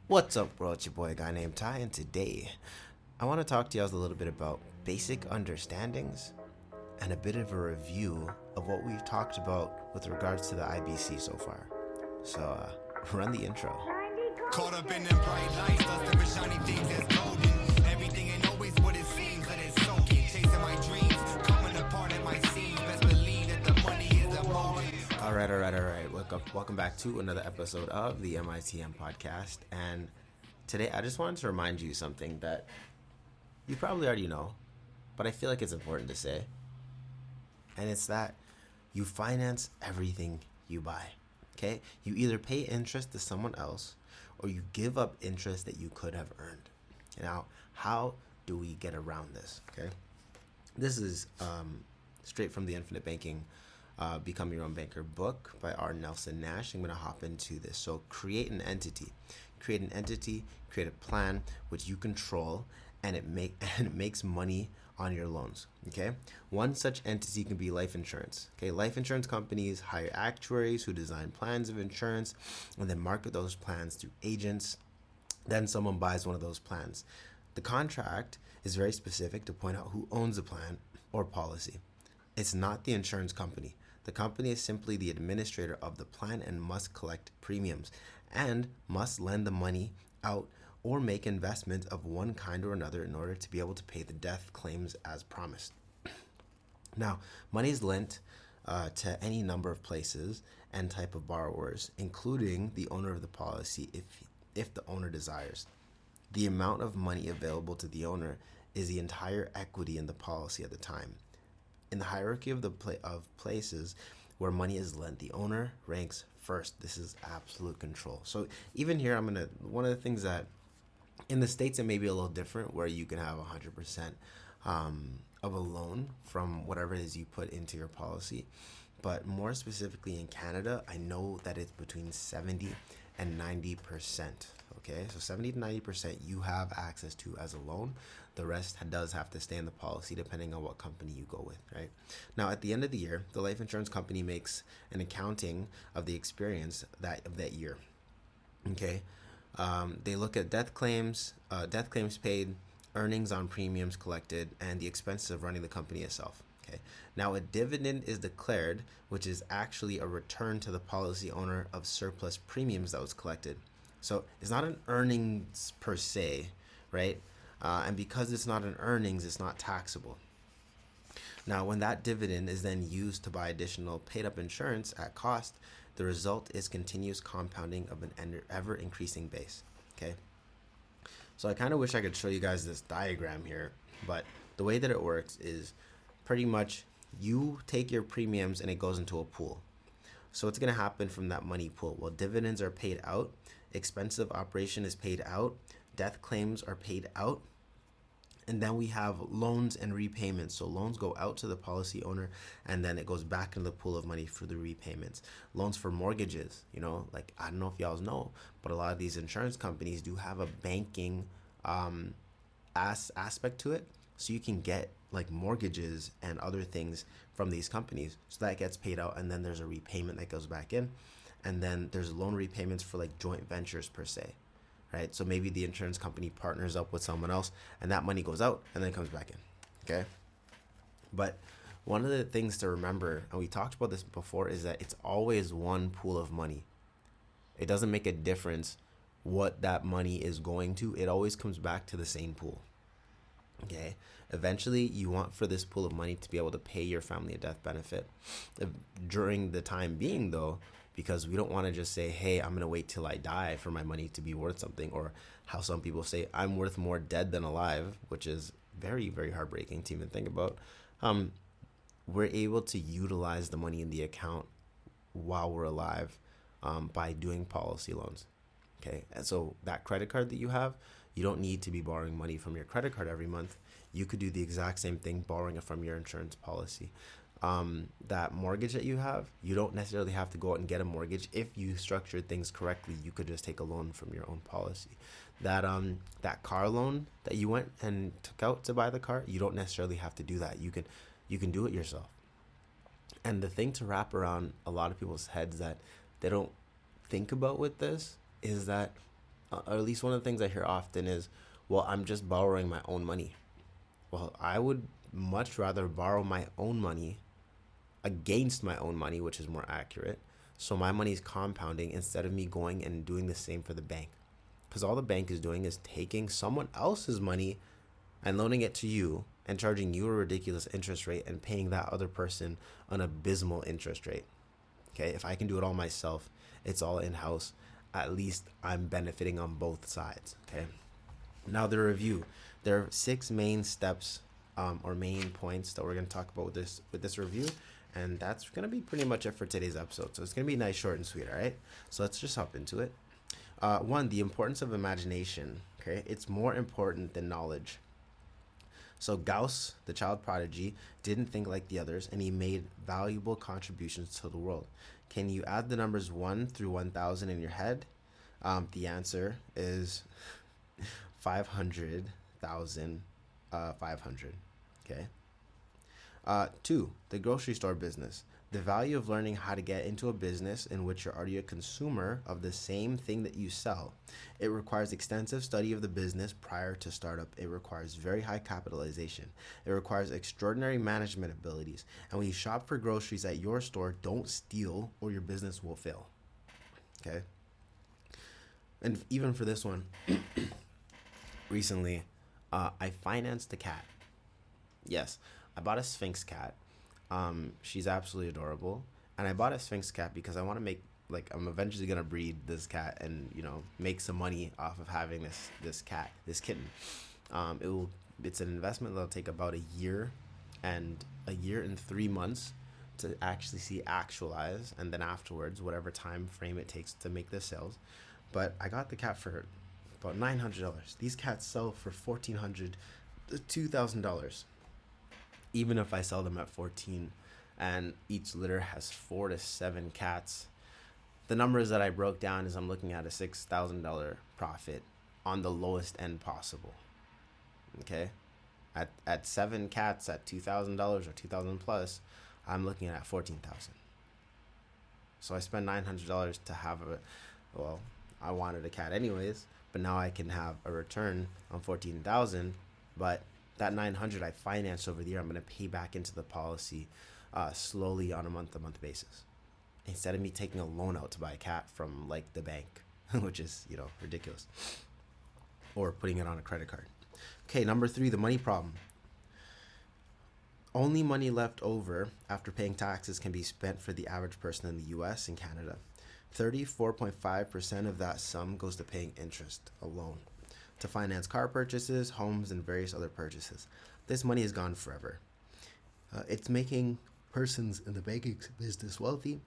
What's up, world? It's your boy, a guy named Ty, and today I want to talk to you guys a little bit about basic understandings and a bit of a review of what we've talked about with regards to the IBC so far. So, run the intro. Caught up in them bright lights, lusting for shiny things that's golden. Everything ain't always what it seems, let it soak in. Chasing my dreams, coming apart at my seams. Best believe that the money is the motive. All right. Welcome back to another episode of the MITM podcast. And today I just wanted to remind you something that you probably already know, but I feel like it's important to say. And it's that you finance everything you buy. Okay? You either pay interest to someone else or you give up interest that you could have earned. Now, how do we get around this? Okay? This is straight from the Infinite Banking Become Your Own Banker book by R. Nelson Nash. I'm going to hop into this. So create an entity, create a plan which you control, and it makes money on your loans. Okay, one such entity can be life insurance. Okay, life insurance companies hire actuaries who design plans of insurance and then market those plans through agents. Then someone buys one of those plans. The contract is very specific to point out who owns the plan or policy. It's not the insurance company. The company is simply the administrator of the plan and must collect premiums and must lend the money out or make investments of one kind or another in order to be able to pay the death claims as promised. Now, money is lent to any number of places and type of borrowers, including the owner of the policy if the owner desires. The amount of money available to the owner is the entire equity in the policy at the time. In the hierarchy of places where money is lent, the owner ranks first. This is absolute control. So even here, one of the things that in the States it may be a little different, where you can have 100% of a loan from whatever it is you put into your policy. But more specifically in Canada, I know that it's between 70 and 90%. Okay, so 70 to 90% you have access to as a loan. The rest does have to stay in the policy depending on what company you go with, right? Now, at the end of the year, the life insurance company makes an accounting of the experience of that year. Okay, they look at death claims paid, earnings on premiums collected, and the expenses of running the company itself. Okay. Now, a dividend is declared, which is actually a return to the policy owner of surplus premiums that was collected. So it's not an earnings per se, right? And because it's not an earnings, it's not taxable. Now, when that dividend is then used to buy additional paid-up insurance at cost, the result is continuous compounding of an ever-increasing base. Okay. So I kind of wish I could show you guys this diagram here, but the way that it works is pretty much you take your premiums and it goes into a pool. So what's going to happen from that money pool? Well, dividends are paid out, expensive operation is paid out, death claims are paid out, and then we have loans and repayments. So loans go out to the policy owner and then it goes back into the pool of money for the repayments. Loans for mortgages, like I don't know if y'all know, but a lot of these insurance companies do have a banking aspect to it. So you can get like mortgages and other things from these companies. So that gets paid out and then there's a repayment that goes back in. And then there's loan repayments for like joint ventures per se, right? So maybe the insurance company partners up with someone else and that money goes out and then comes back in, okay? But one of the things to remember, and we talked about this before, is that it's always one pool of money. It doesn't make a difference what that money is going to. It always comes back to the same pool. Okay. Eventually, you want for this pool of money to be able to pay your family a death benefit. During the time being, though, because we don't want to just say, hey, I'm going to wait till I die for my money to be worth something, or how some people say, I'm worth more dead than alive, which is very, very heartbreaking to even think about. We're able to utilize the money in the account while we're alive by doing policy loans. Okay. And so that credit card that you have, you don't need to be borrowing money from your credit card every month. You could do the exact same thing, borrowing it from your insurance policy. That mortgage that you have, you don't necessarily have to go out and get a mortgage. If you structure things correctly, you could just take a loan from your own policy. That car loan that you went and took out to buy the car, you don't necessarily have to do that. You can do it yourself. And the thing to wrap around a lot of people's heads that they don't think about with this is that or at least one of the things I hear often is, well, I'm just borrowing my own money. Well, I would much rather borrow my own money against my own money, which is more accurate. So my money is compounding instead of me going and doing the same for the bank. Because all the bank is doing is taking someone else's money and loaning it to you and charging you a ridiculous interest rate and paying that other person an abysmal interest rate. Okay, if I can do it all myself, it's all in-house, at least I'm benefiting on both sides. Okay, now the review. There are 6 main steps or main points that we're going to talk about with this review, and that's going to be pretty much it for today's episode. So it's going to be nice, short, and sweet. All right, so let's just hop into it. 1, the importance of imagination. Okay, it's more important than knowledge. So Gauss, the child prodigy, didn't think like the others, and he made valuable contributions to the world. Can you add the numbers 1 through 1,000 in your head? The answer is 500,500. Okay. 2, the grocery store business. The value of learning how to get into a business in which you're already a consumer of the same thing that you sell. It requires extensive study of the business prior to startup. It requires very high capitalization. It requires extraordinary management abilities. And when you shop for groceries at your store, don't steal or your business will fail. Okay? And even for this one, recently, I financed a cat. Yes, I bought a Sphinx cat. She's absolutely adorable, and I bought a Sphinx cat because I want to make, like, I'm eventually gonna breed this cat and, you know, make some money off of having this kitten. It's an investment that'll take about a year and 3 months to actually see actualize, and then afterwards, whatever time frame it takes to make the sales. But I got the cat for about $900. These cats sell for $1,400 to $2,000. Even if I sell them at 14 and each litter has 4 to 7 cats, the numbers that I broke down is I'm looking at a $6,000 profit on the lowest end possible. Okay, at 7 cats at $2,000 or $2,000 plus, I'm looking at $14,000. So I spent $900 to have I wanted a cat anyways, but now I can have a return on $14,000, but that $900 I financed over the year, I'm going to pay back into the policy slowly on a month-to-month basis, instead of me taking a loan out to buy a cat from, like, the bank, which is, you know, ridiculous, or putting it on a credit card. Okay, number 3, the money problem. Only money left over after paying taxes can be spent for the average person in the US and Canada. 34.5% of that sum goes to paying interest alone, to finance car purchases, homes, and various other purchases. This money is gone forever. It's making persons in the banking business wealthy,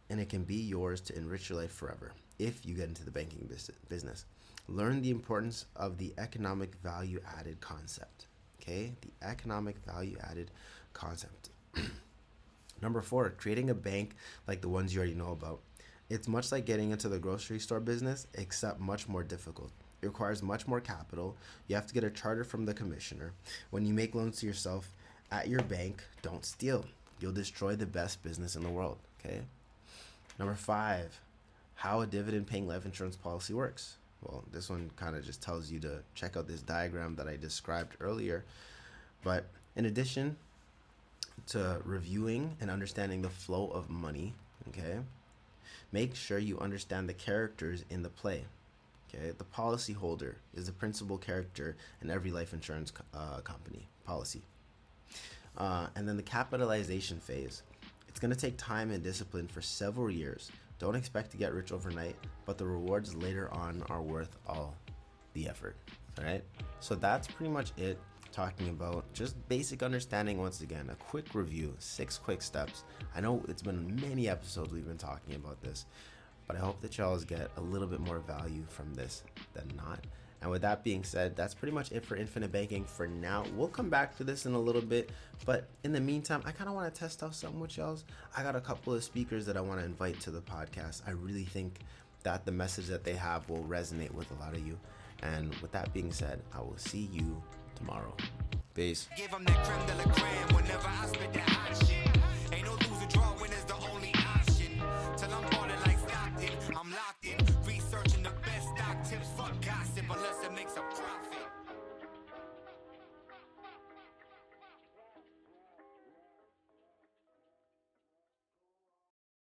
and it can be yours to enrich your life forever if you get into the banking business. Learn the importance of the economic value added concept. Okay, the economic value added concept. Number 4, creating a bank like the ones you already know about. It's much like getting into the grocery store business, except much more difficult. It requires much more capital. You have to get a charter from the commissioner. When you make loans to yourself at your bank, don't steal. You'll destroy the best business in the world. Okay. Number 5, how a dividend-paying life insurance policy works. Well, this one kind of just tells you to check out this diagram that I described earlier. But in addition to reviewing and understanding the flow of money, okay, make sure you understand the characters in the play. Okay, the policyholder is the principal character in every life insurance company policy. And then the capitalization phase. It's going to take time and discipline for several years. Don't expect to get rich overnight, but the rewards later on are worth all the effort. All right, so that's pretty much it. Talking about just basic understanding. Once again, a quick review, 6 quick steps. I know it's been many episodes we've been talking about this, but I hope that y'all get a little bit more value from this than not. And with that being said, that's pretty much it for infinite banking for now. We'll come back to this in a little bit, but in the meantime, I kind of want to test out something with y'all. I got a couple of speakers that I want to invite to the podcast. I really think that the message that they have will resonate with a lot of you. And with that being said, I will see you tomorrow. Peace. Give 'em that creme de la creme whenever I spit that hot shit. Ain't no lose or draw when it's the only option. Till I'm balling like Stockton, I'm locked in. Researching the best stock tips, fuck but let's